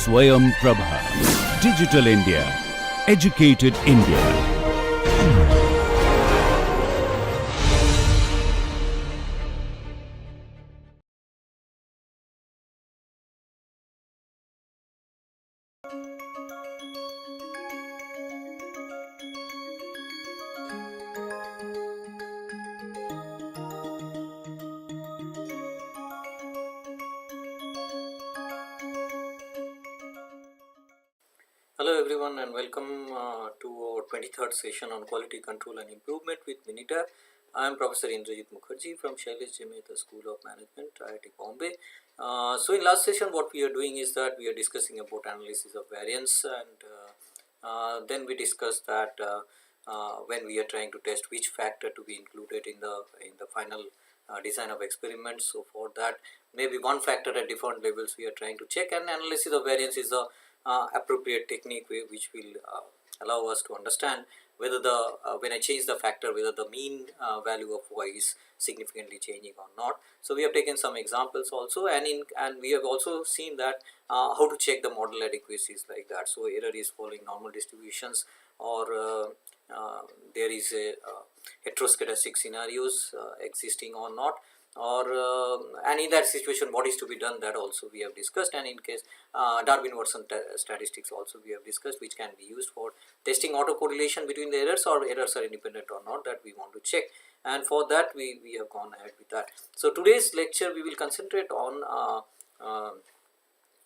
Swayam Prabha. Digital India. Educated India. Hello everyone and welcome to our 23rd session on quality control and improvement with MINITAB. I am Professor Indrajit Mukherjee from Shailesh Jameta School of Management, IIT Bombay. So in last session what we are doing is that we are discussing about analysis of variance, and then we discussed that when we are trying to test which factor to be included in the final design of experiments. So for that, maybe one factor at different levels we are trying to check, and analysis of variance is a appropriate technique which will allow us to understand whether when I change the factor, whether the mean value of y is significantly changing or not. So we have taken some examples also, and we have also seen that how to check the model adequacies like that. So error is following normal distributions, or there is a heteroscedastic scenarios existing or not, or and in that situation what is to be done, that also we have discussed. And in case Darwin-Watson statistics also we have discussed, which can be used for testing autocorrelation between the errors, or errors are independent or not, that we want to check. And for that we have gone ahead with that. So today's lecture we will concentrate on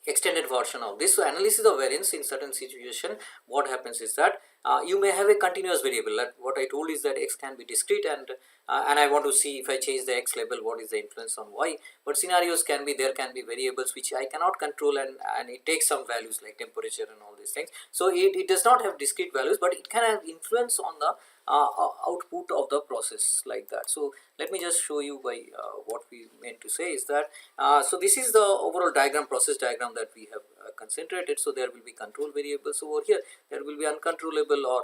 extended version of this. So analysis of variance in certain situation, what happens is that you may have a continuous variable. Like what I told is that x can be discrete, and I want to see if I change the x label, what is the influence on y. But scenarios can be, there can be variables which I cannot control, and it takes some values like temperature and all these things. So it does not have discrete values, but it can have influence on the output of the process like that. So let me just show you by what we meant to say is that so this is the overall diagram, process diagram that we have concentrated. So there will be control variables over here, there will be uncontrollable or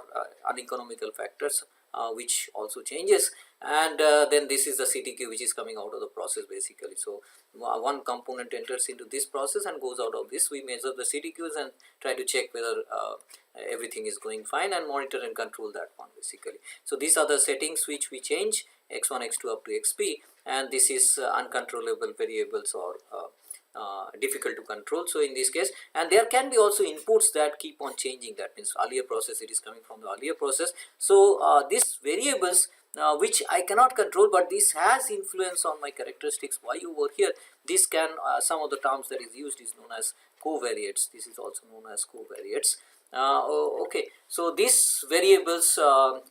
uneconomical factors which also changes, and then this is the CTQ which is coming out of the process basically. So one component enters into this process and goes out of this. We measure the CTQs and try to check whether everything is going fine, and monitor and control that one basically. So these are the settings which we change, x1, x2 up to xp, and this is uncontrollable variables or difficult to control. So in this case, and there can be also inputs that keep on changing, that means earlier process, it is coming from the earlier process. So these variables which I cannot control, but this has influence on my characteristics y over here. This can some of the terms that is used is known as covariates. This is also known as covariates. Okay, so these variables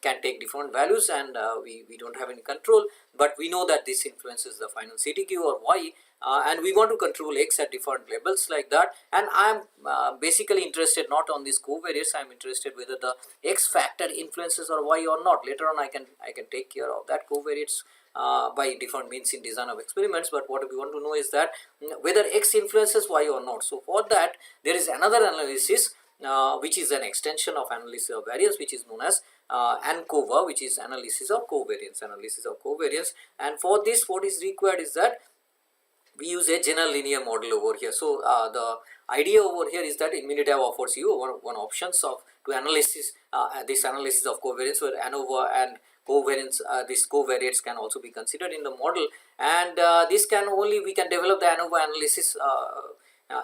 can take different values, and we don't have any control, but we know that this influences the final CTQ or y, and we want to control x at different levels like that. And I am basically interested not on these covariates, I am interested whether the x factor influences or y or not. Later on I can take care of that covariates by different means in design of experiments, but what we want to know is that whether x influences y or not. So for that there is another analysis which is an extension of analysis of variance, which is known as ANCOVA, which is analysis of covariance. And for this what is required is that we use a general linear model over here. So the idea over here is that MINITAB offers you one options of to analysis this analysis of covariance, where ANOVA and covariance, these covariates can also be considered in the model, and this can only, we can develop the ANOVA analysis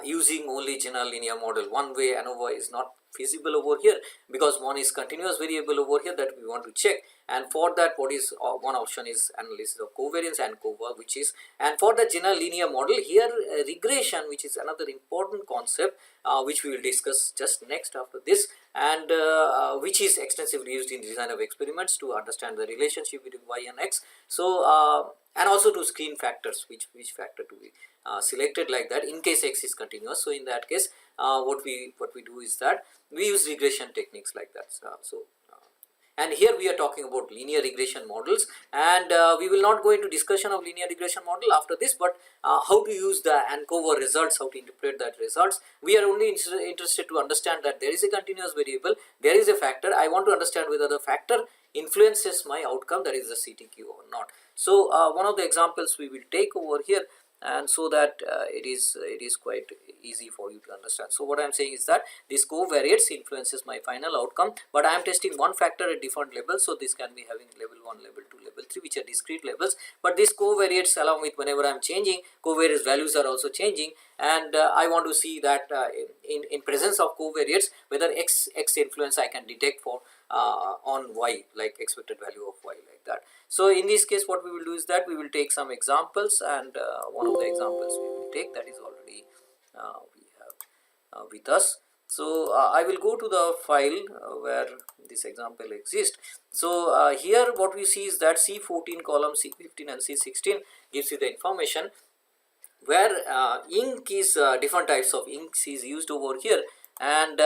using only general linear model. One way ANOVA is not feasible over here, because one is continuous variable over here that we want to check, and for that what is one option is analysis of covariance and ANCOVA, which is, and for the general linear model here regression, which is another important concept which we will discuss just next after this, and which is extensively used in design of experiments to understand the relationship between y and x. So and also to screen factors, which factor to be selected like that in case x is continuous. So in that case what we do is that we use regression techniques like that. And here we are talking about linear regression models, and we will not go into discussion of linear regression model after this, but how to use the ANCOVA results, how to interpret that results. We are only interested to understand that there is a continuous variable, there is a factor. I want to understand whether the factor influences my outcome, that is the CTQ or not. So one of the examples we will take over here and so that it is quite easy for you to understand. So what I am saying is that this covariates influences my final outcome, but I am testing one factor at different levels. So this can be having level 1, level 2, level 3, which are discrete levels, but this covariates along with whenever I am changing, covariates values are also changing, and I want to see that in presence of covariates whether x influence I can detect for on y, like expected value of y, like that. So in this case what we will do is that we will take some examples, and one of the examples we will take that is already we have with us. So I will go to the file where this example exists. So here what we see is that C14 column C15 and C16 gives you the information where ink is different types of inks is used over here, and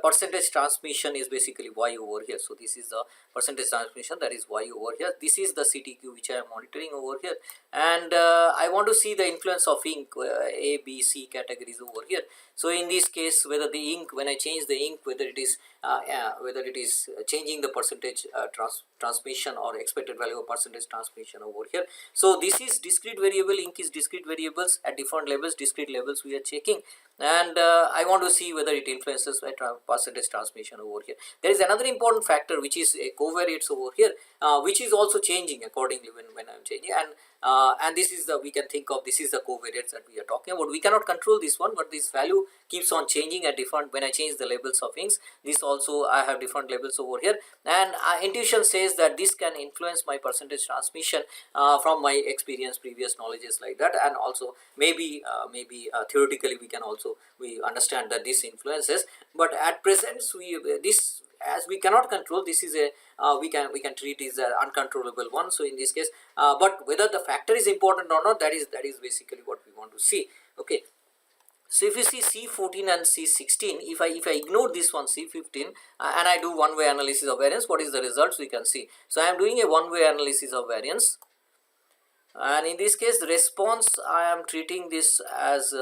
percentage transmission is basically y over here. So this is the percentage transmission, that is y over here. This is the CTQ which I am monitoring over here, and I want to see the influence of ink A, B, C categories over here. So in this case whether the ink, when I change the ink, whether it is changing the percentage transmission or expected value of percentage transmission over here. So this is discrete variable, ink is discrete variables at different levels, discrete levels we are checking, and I want to see whether it influences my percentage transmission over here. There is another important factor which is covariates over here, which is also changing accordingly when I am changing, and this is the, we can think of, this is the covariates that we are talking about. We cannot control this one, but this value keeps on changing at different, when I change the labels of inks, this also I have different labels over here, and intuition says that this can influence my percentage transmission from my experience, previous knowledges, like that, and also maybe theoretically we understand that this influences, but at present this, as we cannot control, this is a we can treat is an uncontrollable one. So in this case, but whether the factor is important or not, that is basically what we want to see. Okay. So if you see C14 and C16, if I ignore this one C15 and I do one way analysis of variance, what is the results we can see? So I am doing a one way analysis of variance, and in this case the response I am treating this as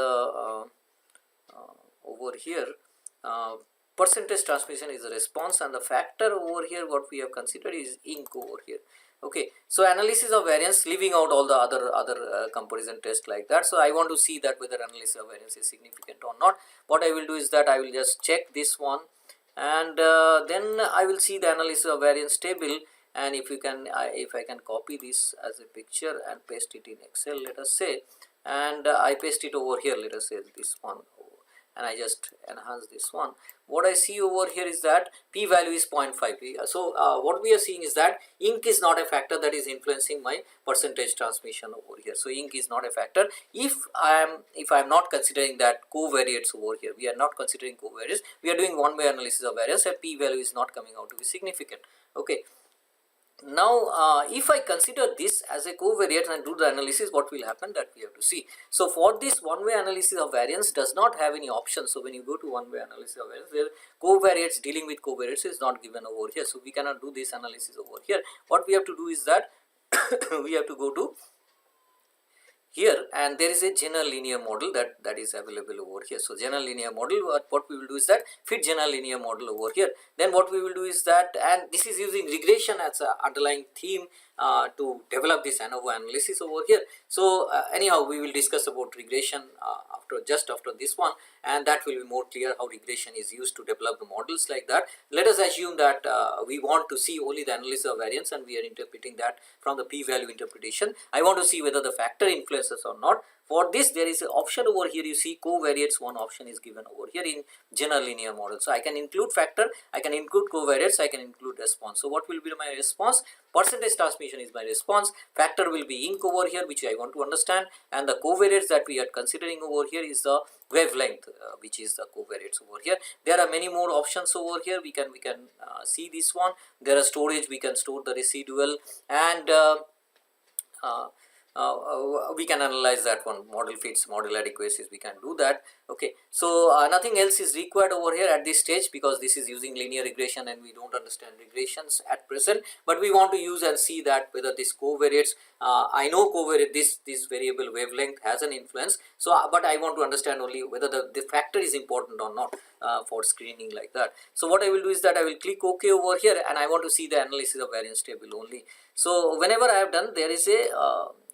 over here percentage transmission is the response, and the factor over here what we have considered is ink over here. Okay, so analysis of variance, leaving out all the other comparison tests like that. So I want to see that whether analysis of variance is significant or not. What I will do is that I will just check this one, and then I will see the analysis of variance table, and if I can copy this as a picture and paste it in Excel, let us say, and I paste it over here, let us say this one, and I just enhance this one. What I see over here is that p value is 0.5. So what we are seeing is that ink is not a factor that is influencing my percentage transmission over here. So ink is not a factor if I am not considering that covariates over here. We are not considering covariates, we are doing one way analysis of variance, and p value is not coming out to be significant. Okay. Now if I consider this as a covariate and do the analysis, what will happen, that we have to see. So for this one way analysis of variance does not have any option. So when you go to one way analysis of variance, where covariates, dealing with covariates is not given over here, so we cannot do this analysis over here. What we have to do is that we have to go to here, and there is a general linear model that is available over here. So general linear model, what we will do is that fit general linear model over here. Then what we will do is that, and this is using regression as an underlying theme to develop this ANOVA analysis over here. So anyhow, we will discuss about regression just after this one, and that will be more clear how regression is used to develop the models like that. Let us assume that we want to see only the analysis of variance, and we are interpreting that from the p-value interpretation. I want to see whether the factor influences or not. For this, there is an option over here. You see covariates, one option is given over here in general linear model. So I can include factor, I can include covariates, I can include response. So what will be my response? Percentage transmission is my response, factor will be ink over here, which I want to understand, and the covariates that we are considering over here is the wavelength, which is the covariates over here. There are many more options over here. We can see this one. There are storage, we can store the residual, and we can analyze that one, model fits, model adequacies, we can do that. Okay, so nothing else is required over here at this stage, because this is using linear regression and we don't understand regressions at present, but we want to use and see that whether this covariates, I know covariate, this variable wavelength has an influence, so but I want to understand only whether the factor is important or not for screening like that. So what I will do is that I will click OK over here, and I want to see the analysis of variance table only. So whenever I have done, there is a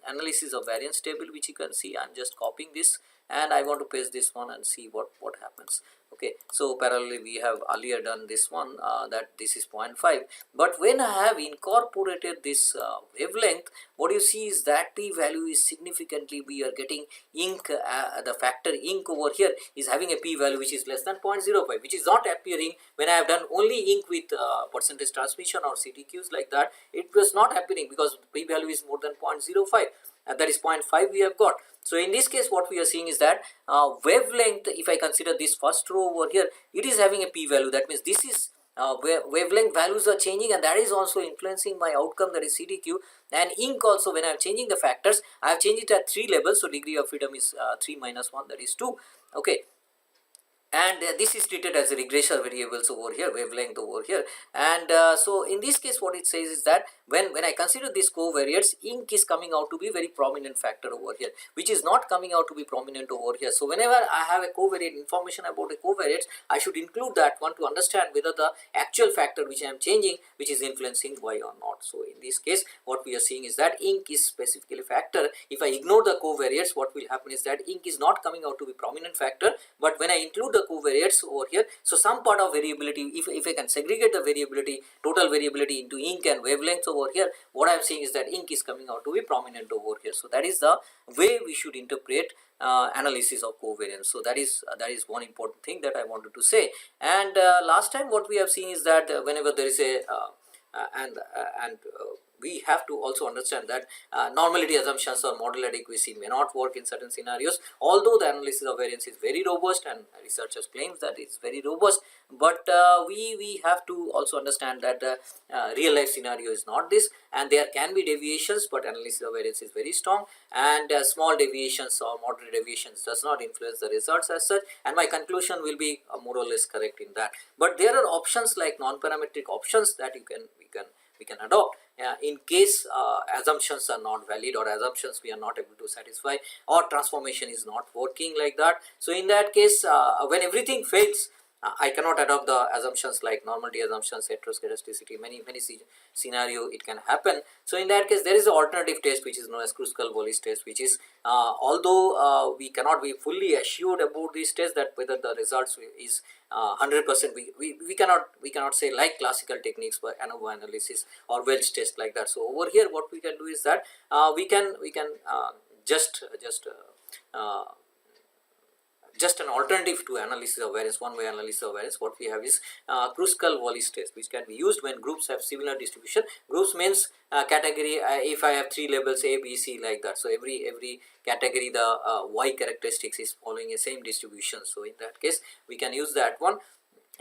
analysis of variance table, which you can see. I'm just copying this and I want to paste this one and see what happens. Okay, so parallelly we have earlier done this one, that this is 0.5, but when I have incorporated this wavelength, what you see is that p value is significantly, we are getting ink, the factor ink over here is having a p value which is less than 0.05, which is not appearing when I have done only ink with percentage transmission or CTQs like that. It was not happening because p value is more than 0.05, and that is 0.5 we have got. So in this case what we are seeing is that wavelength, if I consider this first row over here, it is having a p value. That means this is wavelength values are changing, and that is also influencing my outcome, that is CTQ. And ink also, when I am changing the factors, I have changed it at 3 levels, so degree of freedom is 3 minus 1, that is 2. Okay, and this is treated as a regressor variables over here, wavelength over here. And so in this case what it says is that when I consider these covariates, ink is coming out to be very prominent factor over here, which is not coming out to be prominent over here. So whenever I have a covariate information about a covariates, I should include that one to understand whether the actual factor which I am changing, which is influencing y or not. So in this case what we are seeing is that ink is specifically a factor. If I ignore the covariates, what will happen is that ink is not coming out to be prominent factor, but when I include the covariates over here, so some part of variability, if I can segregate the variability, total variability into ink and wavelengths over here, what I am saying is that ink is coming out to be prominent over here. So that is the way we should interpret analysis of covariance. So that is one important thing that I wanted to say. And last time what we have seen is that whenever there is a we have to also understand that normality assumptions or model adequacy may not work in certain scenarios, although the analysis of variance is very robust and researchers claims that it's very robust. But we have to also understand that the real life scenario is not this, and there can be deviations, but analysis of variance is very strong, and small deviations or moderate deviations does not influence the results as such, and my conclusion will be more or less correct in that. But there are options like non-parametric options that we can adopt in case assumptions are not valid, or assumptions we are not able to satisfy, or transformation is not working like that. So in that case, when everything fails, I cannot adopt the assumptions like normality assumptions, heteroscedasticity, many scenario it can happen. So in that case there is an alternative test which is known as Kruskal-Wallis test, which is although we cannot be fully assured about this test that whether the results is 100%, we cannot say like classical techniques for ANCOVA analysis or Welch test like that. So over here what we can do is that we can just an alternative to analysis of variance, one way analysis of variance. What we have is Kruskal-Wallis test, which can be used when groups have similar distribution. Groups means category, if I have 3 labels A, B, C like that. So every category, the Y characteristics is following a same distribution. So in that case we can use that one,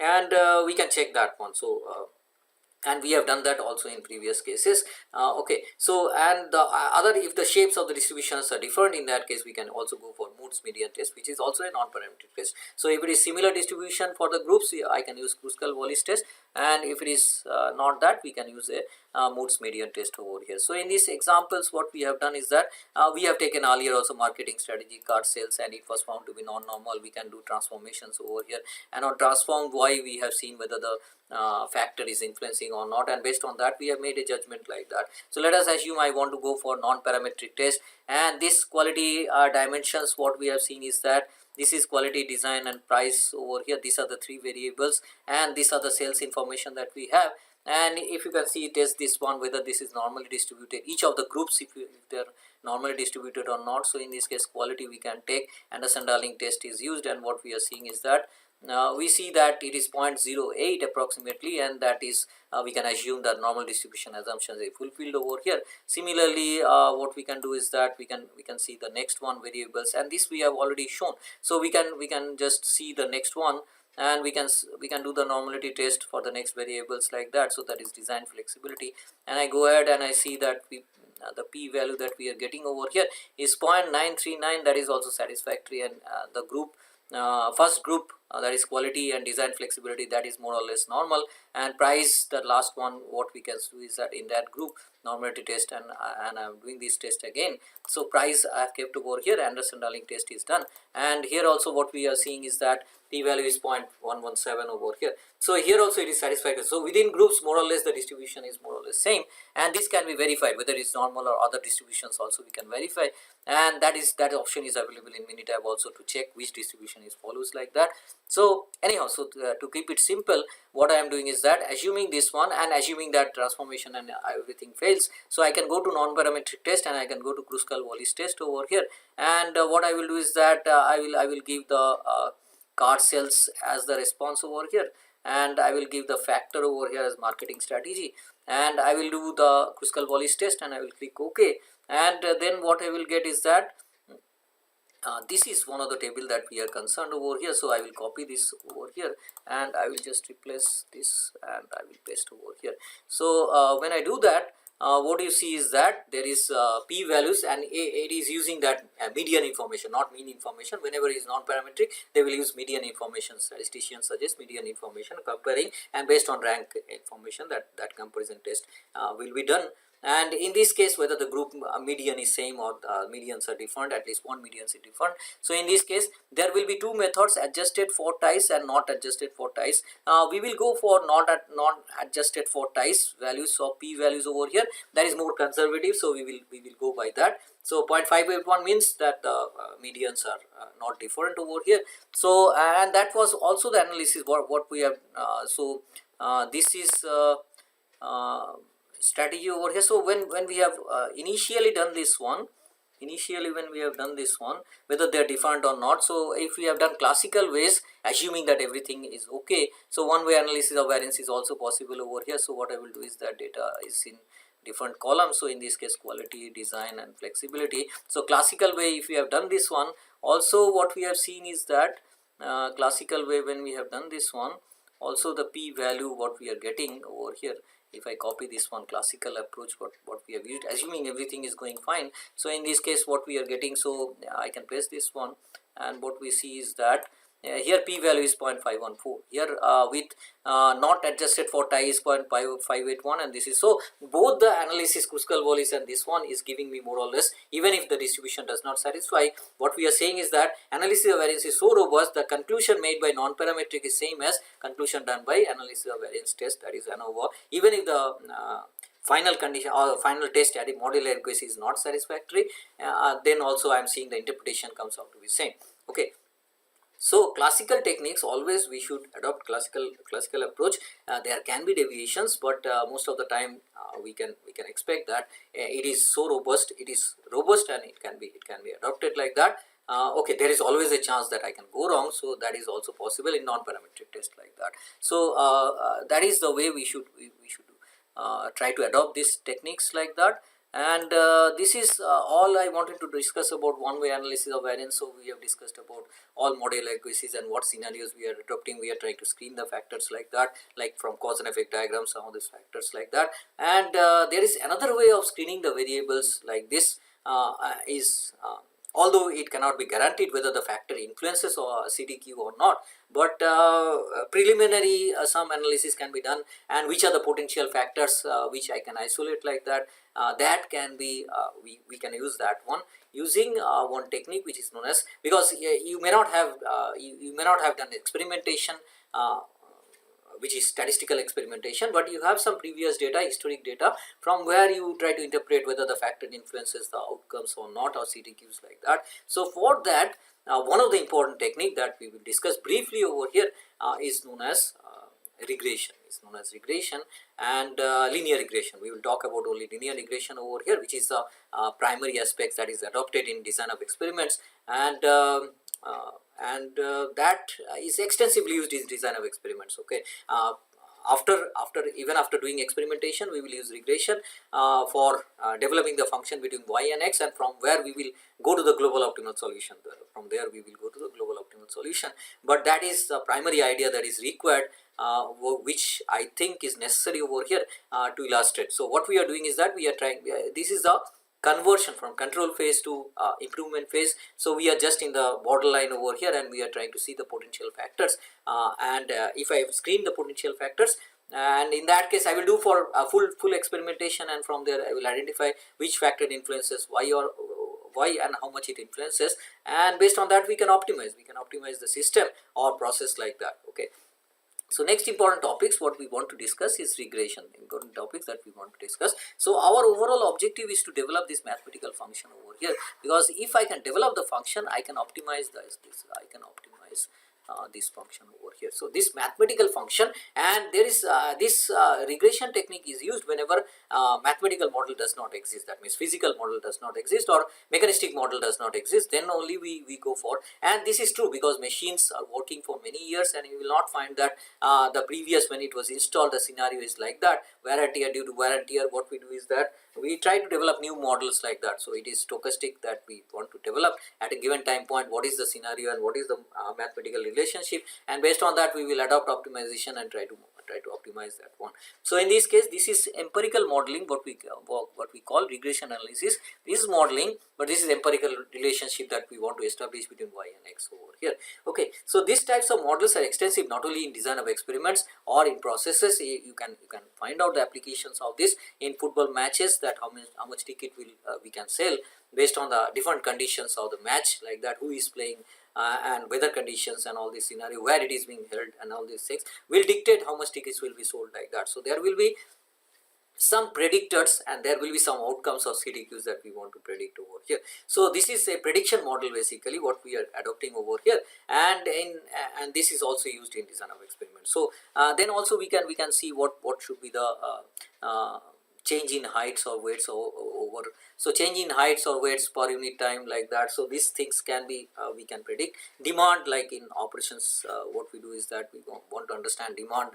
and we can check that one. So and we have done that also in previous cases. Okay, so and the other, if the shapes of the distributions are different, in that case we can also go for Moore's median test, which is also a non-parametric test. So if it is similar distribution for the groups, I can use Kruskal-Wallis test, and if it is not that, we can use a Moore's median test over here. So in these examples what we have done is that we have taken earlier also marketing strategy, card sales, and it was found to be non-normal. We can do transformations over here, and on transformed Y we have seen whether the factor is influencing or not, and based on that we have made a judgment like that. So let us assume I want to go for non-parametric test, and this quality dimensions, what we have seen is that this is quality, design, and price over here. These are the 3 variables, and these are the sales information that we have. And if you can see, test this one whether this is normally distributed, each of the groups, if they are normally distributed or not. So in this case quality we can take, Anderson-Darling test is used, and what we are seeing is that we see that it is 0.08 approximately, and that is we can assume that normal distribution assumptions are fulfilled over here. Similarly, what we can do is that we can see the next one, variables, and this we have already shown. So we can just see the next one, and we can do the normality test for the next variables like that. So that is design flexibility, and I go ahead and I see that the p value that we are getting over here is 0.939. that is also satisfactory, and the group first group that is quality and design flexibility, that is more or less normal. And price, the last one, what we can do is that in that group, normality test, and I'm doing this test again. So price I have kept over here, Anderson-Darling test is done, and here also what we are seeing is that p-value is 0.117 over here. So here also it is satisfactory. So within groups, more or less the distribution is more or less same, and this can be verified whether it's normal or other distributions also we can verify, and that option is available in MINITAB also to check which distribution is follows like that. So anyhow, so to keep it simple, what I am doing is that assuming this one and assuming that transformation and everything fails, so I can go to non-parametric test and I can go to Kruskal-Wallis test over here, and what I will do is that I will give the card sales as the response over here, and I will give the factor over here as marketing strategy, and I will do the Kruskal-Wallis test and I will click OK, and then what I will get is that this is one of the table that we are concerned over here. So I will copy this over here and I will just replace this and I will paste over here. So when I do that, what you see is that there is p values, and it is using that median information, not mean information. Whenever it is non-parametric, they will use median information. Statisticians suggest median information comparing, and based on rank information, that comparison test will be done. And in this case, whether the group median is same or medians are different, at least one median is different. So in this case, there will be two methods, adjusted for ties and not adjusted for ties. We will go for not adjusted for ties values of p values over here. That is more conservative, so we will go by that. So 0.581 means that the medians are not different over here. So and that was also the analysis what we have. This is strategy over here. So when we have initially done this one, whether they are different or not, so if we have done classical ways, assuming that everything is okay, so one way analysis of variance is also possible over here. So what I will do is that data is in different columns. So in this case, quality, design and flexibility. So classical way, if we have done this one, also what we have seen is that classical way, when we have done this one, also the p value what we are getting over here, if I copy this one, classical approach what we have used, assuming everything is going fine. So in this case, what we are getting, so I can paste this one, and what we see is that here p value is 0.514, here with not adjusted for tie is 0.581, and this is, so both the analysis Kruskal-Wallis and this one is giving me more or less, even if the distribution does not satisfy. What we are saying is that analysis of variance is so robust, the conclusion made by non-parametric is same as conclusion done by analysis of variance test, that is ANCOVA, even if the final condition or final test at model adequacy is not satisfactory, then also I am seeing the interpretation comes out to be same. Okay. So classical techniques, always we should adopt classical approach. There can be deviations, but most of the time we can expect that it is so robust, and it can be adopted like that. Okay, there is always a chance that I can go wrong, so that is also possible in non-parametric test like that. So that is the way we should try to adopt these techniques like that. And this is all I wanted to discuss about one-way analysis of variance. So we have discussed about all model adequacies and what scenarios we are adopting. We are trying to screen the factors like that, like from cause and effect diagrams, some of these factors like that. And there is another way of screening the variables like this, although it cannot be guaranteed whether the factor influences or CDQ or not, but preliminary some analysis can be done, and which are the potential factors which I can isolate like that. That can be we can use that one using one technique which is known as, because you may not have done experimentation which is statistical experimentation, but you have some previous data, historic data, from where you try to interpret whether the factor influences the outcomes or not, or CDQs like that. So for that, one of the important technique that we will discuss briefly over here is known as regression. And linear regression. We will talk about only linear regression over here, which is the primary aspects that is adopted in design of experiments, and that is extensively used in design of experiments. Okay, even after doing experimentation, we will use regression for developing the function between y and x, and from where we will go to the global optimal solution. From there we will go to the global optimal solution. But that is the primary idea that is required, which I think is necessary over here to illustrate. So what we are doing is that we are trying. This is the conversion from control phase to improvement phase. So we are just in the borderline over here, and we are trying to see the potential factors, and if I screen the potential factors, and in that case I will do for a full experimentation, and from there I will identify which factor influences why and how much it influences, and based on that we can optimize the system or process like that. Okay, so next important topics what we want to discuss is regression, important topics that we want to discuss. So our overall objective is to develop this mathematical function over here, because if I can develop the function, I can optimize I can optimize this function over here. So this mathematical function, and there is this regression technique is used whenever mathematical model does not exist, that means physical model does not exist or mechanistic model does not exist, then only we go for. And this is true because machines are working for many years, and you will not find that the previous, when it was installed, the scenario is like that, wear and tear. Due to wear and tear, what we do is that we try to develop new models like that. So it is stochastic that we want to develop at a given time point, what is the scenario and what is the mathematical relationship, and based on that we will adopt optimization and try to optimize that one. So in this case, this is empirical modeling, what we call regression analysis. This is modeling, but this is empirical relationship that we want to establish between y and x over here. Okay, so these types of models are extensive not only in design of experiments or in processes. You can find out the applications of this in football matches, that how much ticket we can sell based on the different conditions of the match, like that, who is playing, and weather conditions and all this scenario, where it is being held, and all these things will dictate how much tickets will be sold, like that. So there will be some predictors and there will be some outcomes of CDQs that we want to predict over here. So this is a prediction model basically what we are adopting over here, and this is also used in design of experiments. So then also we can see what should be the change in heights or weights over. So change in heights or weights per unit time, like that. So these things can be we can predict. Demand, like in operations, what we do is that we want to understand demand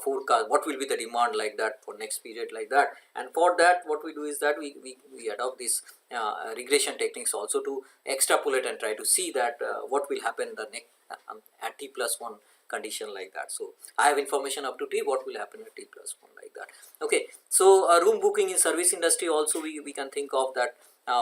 forecast, what will be the demand, like that, for next period, like that. And for that what we do is that we adopt this regression techniques also to extrapolate and try to see that what will happen the next at t+1 condition, like that. So I have information up to t, what will happen at t+1, like that. Okay, so room booking in service industry also we can think of that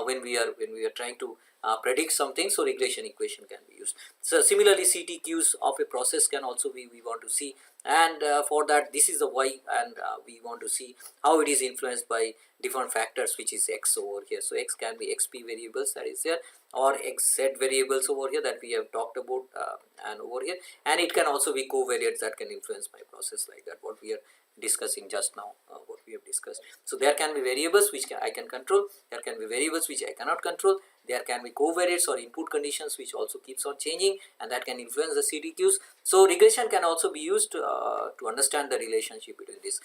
when we are trying to predict something, so regression equation can be used. So similarly CTQs of a process can also we want to see, and for that this is the y, and we want to see how it is influenced by different factors, which is x over here. So x can be xp variables that is there, or xz variables over here that we have talked about, and over here, and it can also be covariates that can influence my process, like that, what we are discussing just now, what we have discussed. So there can be variables which I can control, there can be variables which I cannot control, there can be covariates or input conditions which also keeps on changing, and that can influence the CDQs. So regression can also be used to understand the relationship between this.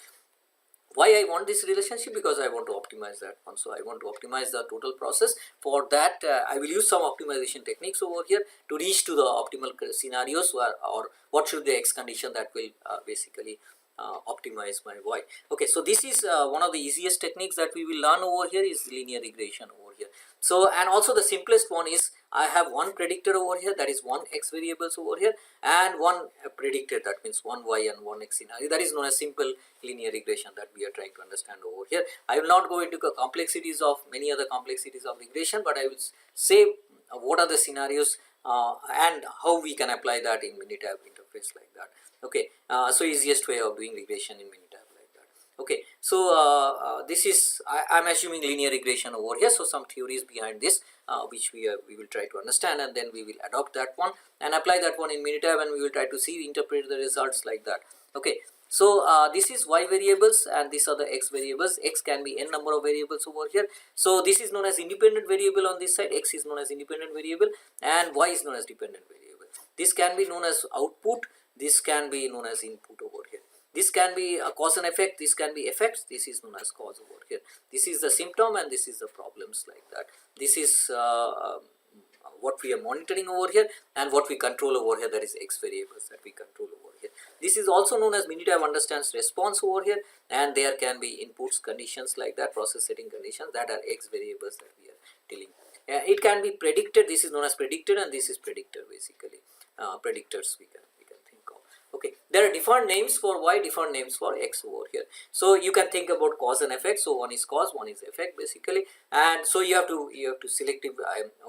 Why I want this relationship? Because I want to optimize that one. So I want to optimize the total process. For that I will use some optimization techniques over here to reach to the optimal scenarios, or what should the x condition that will basically optimize my y. Okay, so this is one of the easiest techniques that we will learn over here is linear regression over here. So, and also the simplest one is I have one predictor over here, that is one x variables over here, and one predictor, that means one y and one x scenario. That is known as simple linear regression that we are trying to understand over here. I will not go into the complexities of many other complexities of regression, but I will say what are the scenarios and how we can apply that in MINITAB interface, like that. Okay, so easiest way of doing regression in MINITAB, like that. Okay, so this is I'm assuming linear regression over here. So some theories behind this which we will try to understand, and then we will adopt that one and apply that one in MINITAB, and we will try to see interpret the results, like that. Okay, so this is y variables and these are the x variables. X can be n number of variables over here. So this is known as independent variable on this side, x is known as independent variable, and y is known as dependent variable. This can be known as output, this can be known as input over here. This can be a cause and effect, this can be effects, this is known as cause over here. This is the symptom and this is the problems, like that. This is what we are monitoring over here, and what we control over here, that is x variables that we control over here. This is also known as MINITAB understands response over here, and there can be inputs conditions, like that, process setting conditions, that are x variables that we are dealing. It can be predicted, this is known as predicted, and this is predictor basically. Predictors we can think of. Okay, there are different names for y, different names for x over here. So you can think about cause and effect. So one is cause, one is effect basically, and so you have to selective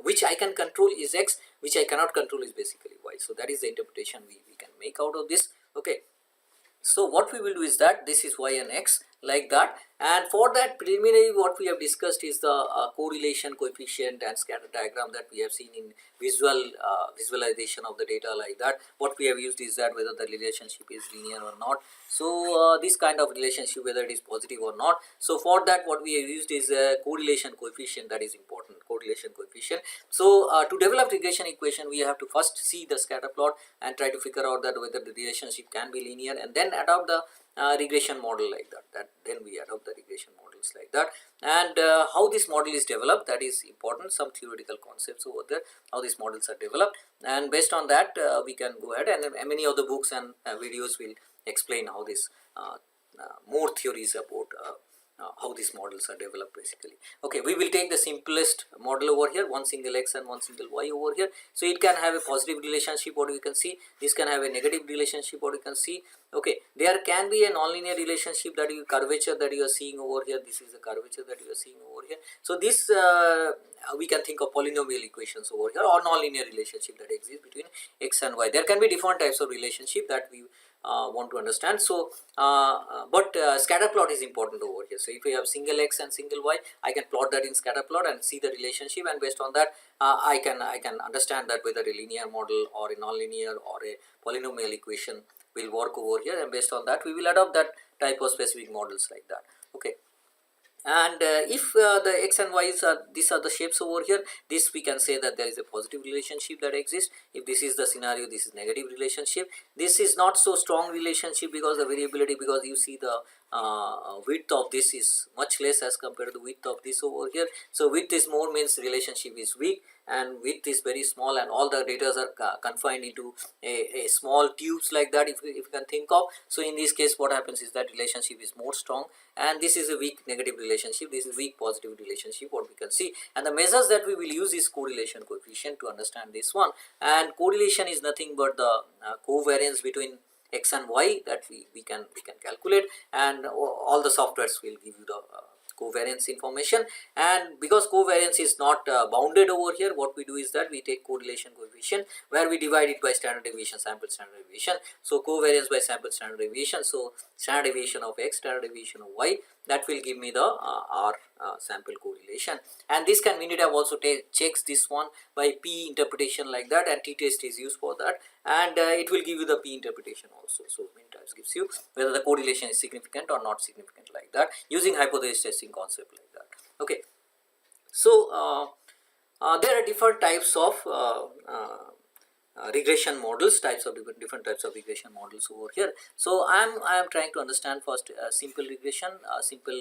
which I can control is x, which I cannot control is basically y. So that is the interpretation we can make out of this. Okay, so what we will do is that this is y and x like that, and for that preliminary what we have discussed is the correlation coefficient and scatter diagram that we have seen in visualization of the data like that. What we have used is that whether the relationship is linear or not. So this kind of relationship, whether it is positive or not. So for that what we have used is a correlation coefficient, that is important, correlation coefficient. So to develop regression equation we have to first see the scatter plot and try to figure out that whether the relationship can be linear, and then adopt the regression model like that. Then we adopt the regression models like that, and how this model is developed, that is important, some theoretical concepts over there, how these models are developed, and based on that we can go ahead, and many of the books and videos will explain how this more theories about how these models are developed basically. Okay, we will take the simplest model over here, one single x and one single y over here. So it can have a positive relationship, what you can see, this can have a negative relationship, what you can see. Okay, there can be a nonlinear relationship, that is curvature that you are seeing over here, this is the curvature that you are seeing over here. So this we can think of polynomial equations over here, or nonlinear relationship that exists between x and y. There can be different types of relationship that we want to understand. So but scatter plot is important over here. So if we have single x and single y, I can plot that in scatter plot and see the relationship, and based on that I can understand that whether a linear model or a nonlinear or a polynomial equation will work over here, and based on that we will adopt that type of specific models like that. Okay, and if the x and y's are, these are the shapes over here, this we can say that there is a positive relationship that exists. If this is the scenario, this is negative relationship. This is not so strong relationship because the variability, because you see the width of this is much less as compared to the width of this over here. So width is more means relationship is weak, and width is very small, and all the data are confined into a small tubes like that, if you can think of. So in this case what happens is that relationship is more strong, and this is a weak negative relationship, this is weak positive relationship, what we can see. And the measures that we will use is correlation coefficient to understand this one, and correlation is nothing but the covariance between x and y that we can calculate, and all the softwares will give you the covariance information. And because covariance is not bounded over here, what we do is that we take correlation coefficient where we divide it by standard deviation, sample standard deviation. So covariance by sample standard deviation, so standard deviation of x, standard deviation of y, that will give me the R sample correlation. And this can MINITAB also checks this one by P interpretation like that, and t-test is used for that, and it will give you the P interpretation also. So MINITAB gives you whether the correlation is significant or not significant like that, using hypothesis testing concept like that. Okay, so there are different types of regression models, different types of regression models over here. So I am trying to understand first simple regression, simple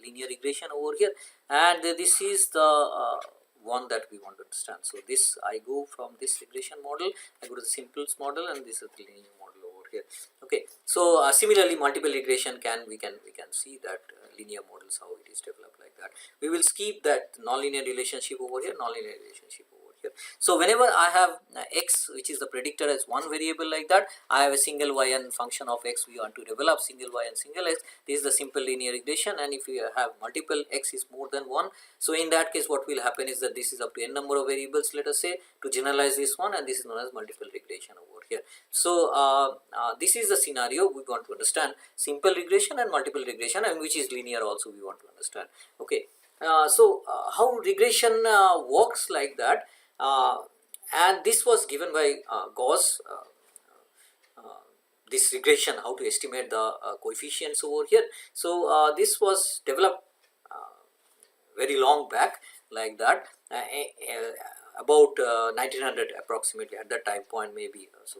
linear regression over here, and this is the one that we want to understand. So this, I go from this regression model, I go to the simplest model, and this is the linear model over here. Okay, so similarly multiple regression we can see that linear models, how it is developed like that. We will skip that nonlinear relationship over here, nonlinear relationship over here. So whenever I have x, which is the predictor, as one variable like that, I have a single y and function of x we want to develop, single y and single x. This is the simple linear regression, and if you have multiple x is more than one, so in that case what will happen is that this is up to n number of variables, let us say, to generalize this one, and this is known as multiple regression over here. So this is the scenario we want to understand, simple regression and multiple regression, and which is linear also we want to understand. Okay, so how regression works like that, and this was given by Gauss, this regression, how to estimate the coefficients over here. So this was developed very long back like that, about 1900 approximately, at that time point maybe. So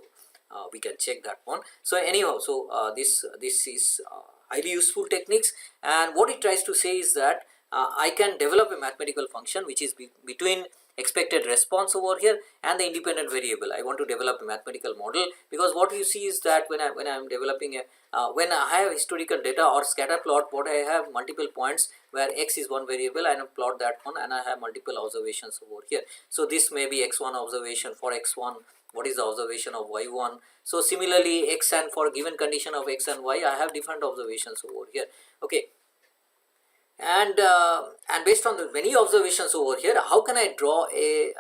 we can check that one. So anyhow, so this is highly useful techniques, and what it tries to say is that I can develop a mathematical function which is between expected response over here, and the independent variable. I want to develop a mathematical model, because what you see is that when I am developing a when I have historical data or scatter plot, what I have multiple points where x is one variable, and I plot that one, and I have multiple observations over here. So this may be x1 observation. For x1, what is the observation of y1? So similarly, x, and for given condition of x and y, I have different observations over here. Okay, and based on the many observations over here, how can I draw a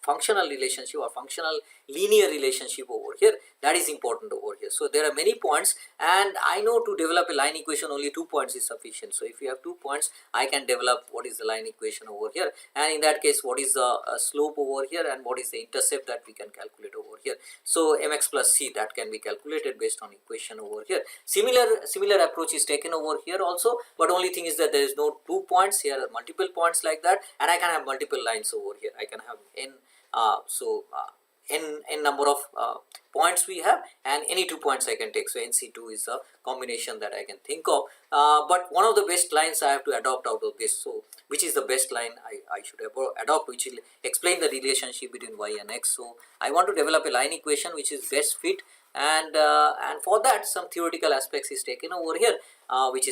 functional relationship or functional linear relationship over here? That is important over here. So there are many points, and I know to develop a line equation only 2 points is sufficient. So if you have 2 points, I can develop what is the line equation over here, and in that case, what is the slope over here, and what is the intercept that we can calculate over here. So mx plus c, that can be calculated based on equation over here. Similar approach is taken over here also, but only thing is that there is no 2 points. Here are multiple points like that, and I can have multiple lines over here. I can have n n number of points we have, and any 2 points I can take. So NC2 is a combination that I can think of, but one of the best lines I have to adopt out of this. So which is the best line I should adopt, which will explain the relationship between y and x. So I want to develop a line equation which is best fit, and for that some theoretical aspects is taken over here, which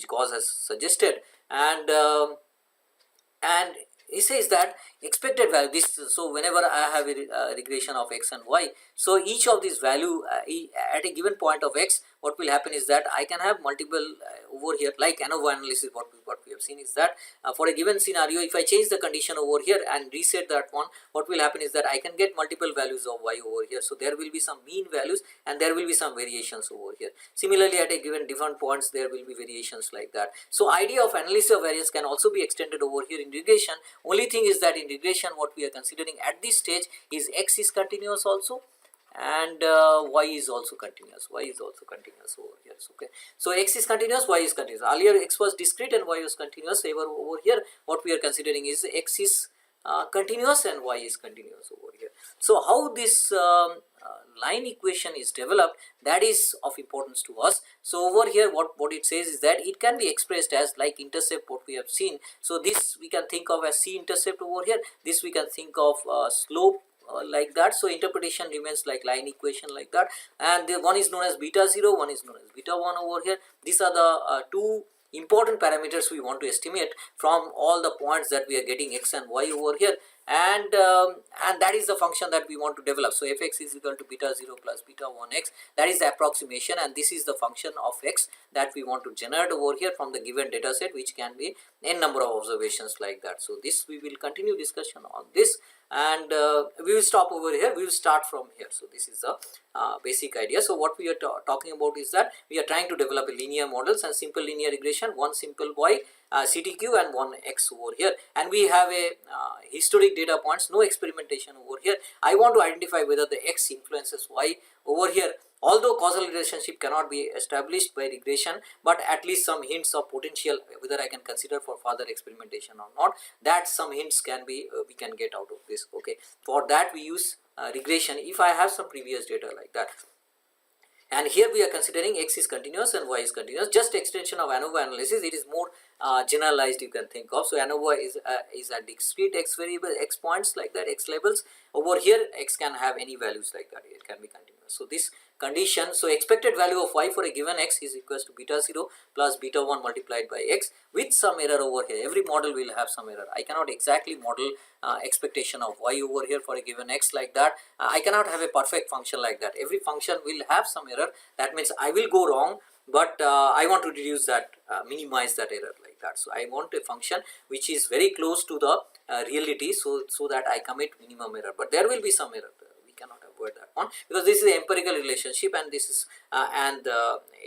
Gauss has suggested, and he says that expected value, this, so whenever I have a regression of x and y, so each of these value at a given point of x, what will happen is that I can have multiple over here, like ANOVA analysis. What we have seen is that for a given scenario, if I change the condition over here and reset that one, what will happen is that I can get multiple values of y over here. So there will be some mean values, and there will be some variations over here. Similarly, at a given different points, there will be variations like that. So idea of analysis of variance can also be extended over here in regression. Only thing is that in regression, what we are considering at this stage is x is continuous also, and y is also continuous. Y is also continuous over here. So, okay, so x is continuous, y is continuous. Earlier x was discrete and y was continuous. Over here, what we are considering is x is continuous and y is continuous over here. So how this line equation is developed, that is of importance to us. So over here, what it says is that it can be expressed as like intercept, what we have seen. So this we can think of as c intercept over here. This we can think of slope like that. So interpretation remains like line equation like that, and the one is known as beta 0, one is known as beta 1 over here. These are the two important parameters we want to estimate from all the points that we are getting x and y over here, and that is the function that we want to develop. So fx is equal to beta 0 plus beta 1x, that is the approximation, and this is the function of x that we want to generate over here from the given data set, which can be n number of observations like that. So this we will continue discussion on this, and we will stop over here. We will start from here. So this is the basic idea. So what we are talking about is that we are trying to develop a linear models and simple linear regression, one simple y CTQ and one x over here, and we have a historic data points, no experimentation over here. I want to identify whether the x influences y over here. Although causal relationship cannot be established by regression, but at least some hints of potential, whether I can consider for further experimentation or not, that some hints can be we can get out of this. Okay, for that we use regression if I have some previous data like that. And here we are considering x is continuous and y is continuous, just extension of ANOVA analysis. It is more generalized, you can think of. So ANOVA is a discrete x variable, x points like that, x labels. Over here, x can have any values like that, it can be continuous. So this condition, so expected value of y for a given x is equals to beta 0 plus beta 1 multiplied by x with some error over here. Every model will have some error. I cannot exactly model expectation of y over here for a given x like that. I cannot have a perfect function like that. Every function will have some error. That means I will go wrong, but I want to reduce that, minimize that error like that. So I want a function which is very close to the reality, so that I commit minimum error, but there will be some error. We cannot avoid that one, because this is an empirical relationship, and this is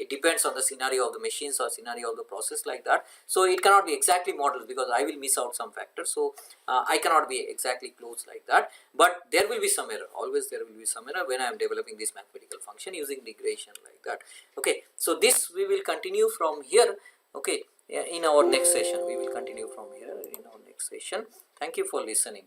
it depends on the scenario of the machines or scenario of the process like that. So it cannot be exactly modeled, because I will miss out some factors. So I cannot be exactly close like that, but there will be some error. Always there will be some error when I am developing this mathematical function using regression like that. Okay, so this we will continue from here. Okay, in our next session we will continue from here in our next session. Thank you for listening.